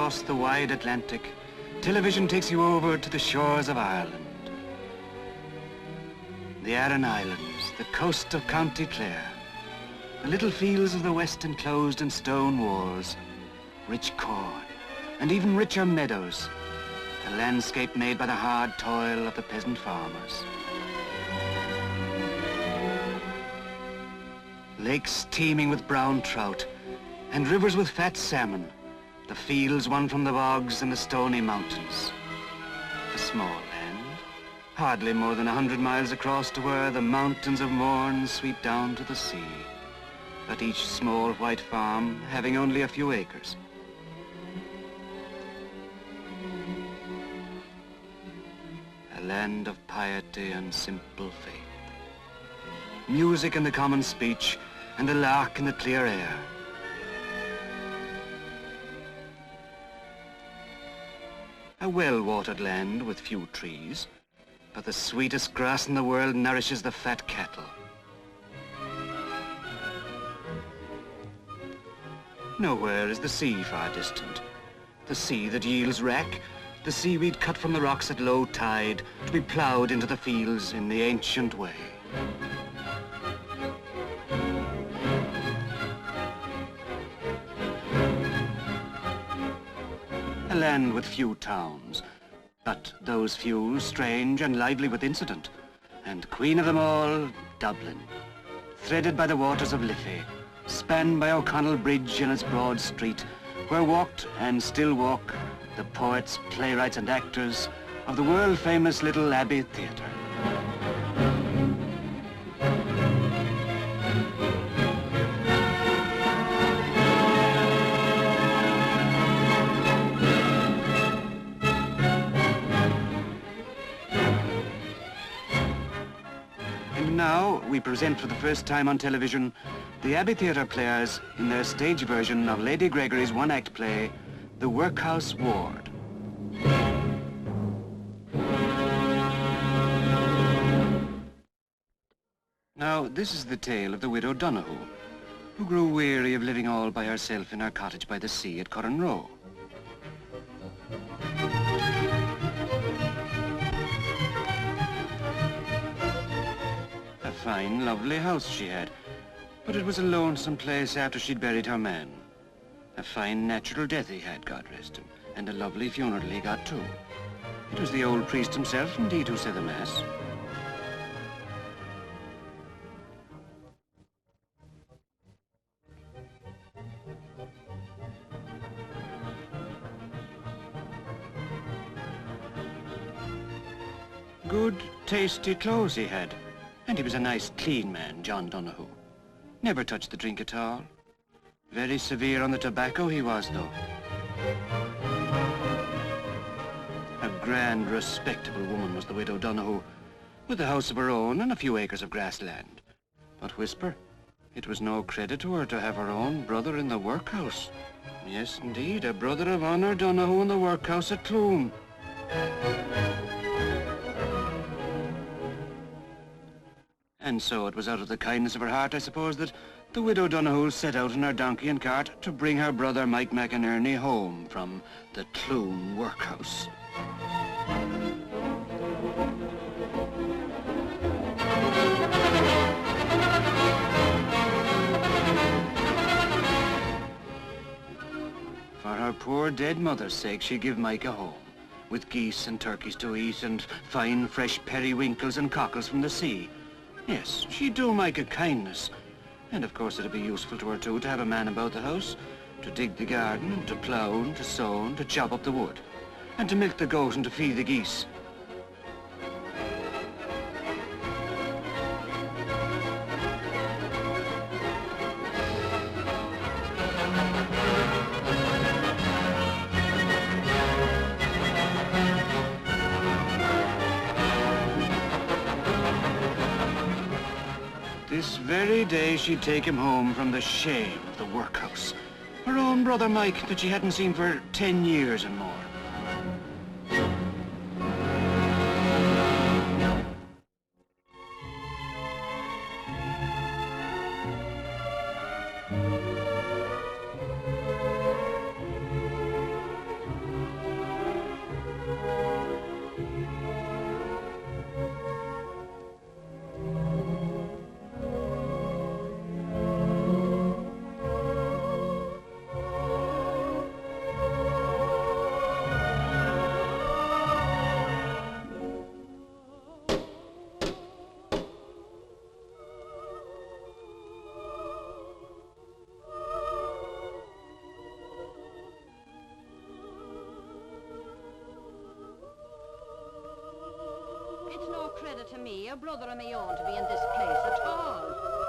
across the wide Atlantic, television takes you over to the shores of Ireland. The Aran Islands, the coast of County Clare, the little fields of the west enclosed in stone walls, rich corn, and even richer meadows, a landscape made by the hard toil of the peasant farmers. Lakes teeming with brown trout, and rivers with fat salmon, the fields won from the bogs and the stony mountains. A small land, hardly more than 100 miles across to where the mountains of Mourne sweep down to the sea, but each small white farm having only a few acres. A land of piety and simple faith. Music in the common speech, and the lark in the clear air. A well-watered land with few trees, but the sweetest grass in the world nourishes the fat cattle. Nowhere is the sea far distant. The sea that yields wrack, the seaweed cut from the rocks at low tide to be ploughed into the fields in the ancient way. A land with few towns, but those few strange and lively with incident, and queen of them all, Dublin, threaded by the waters of Liffey, spanned by O'Connell Bridge and its broad street, where walked and still walk the poets, playwrights and actors of the world-famous little Abbey Theatre. And now we present for the first time on television the Abbey Theatre Players in their stage version of Lady Gregory's one-act play, The Workhouse Ward. Now, this is the tale of the widow Donoghue, who grew weary of living all by herself in her cottage by the sea at Curran. A fine, lovely house she had, but it was a lonesome place after she'd buried her man. A fine natural death he had, God rest him, and a lovely funeral he got too. It was the old priest himself, indeed, who said the mass. Good, tasty clothes he had, and he was a nice, clean man, John Donoghue. Never touched the drink at all. Very severe on the tobacco he was, though. A grand, respectable woman was the widow Donoghue, with a house of her own and a few acres of grassland. But whisper, it was no credit to her to have her own brother in the workhouse. Yes, indeed, a brother of honour, Donoghue, in the workhouse at Clough. And so it was out of the kindness of her heart, I suppose, that the widow Donoghue set out in her donkey and cart to bring her brother Mike McInerney home from the Clough workhouse. For her poor dead mother's sake, she'd give Mike a home, with geese and turkeys to eat and fine fresh periwinkles and cockles from the sea. Yes, she'd do Mike a kindness. And of course it'd be useful to her too to have a man about the house, to dig the garden, and to plough, and to sow, and to chop up the wood, and to milk the goat and to feed the geese. This very day she'd take him home from the shame of the workhouse. Her own brother Mike that she hadn't seen for 10 years and more. matter to me, a brother of me own, to be in this place at all.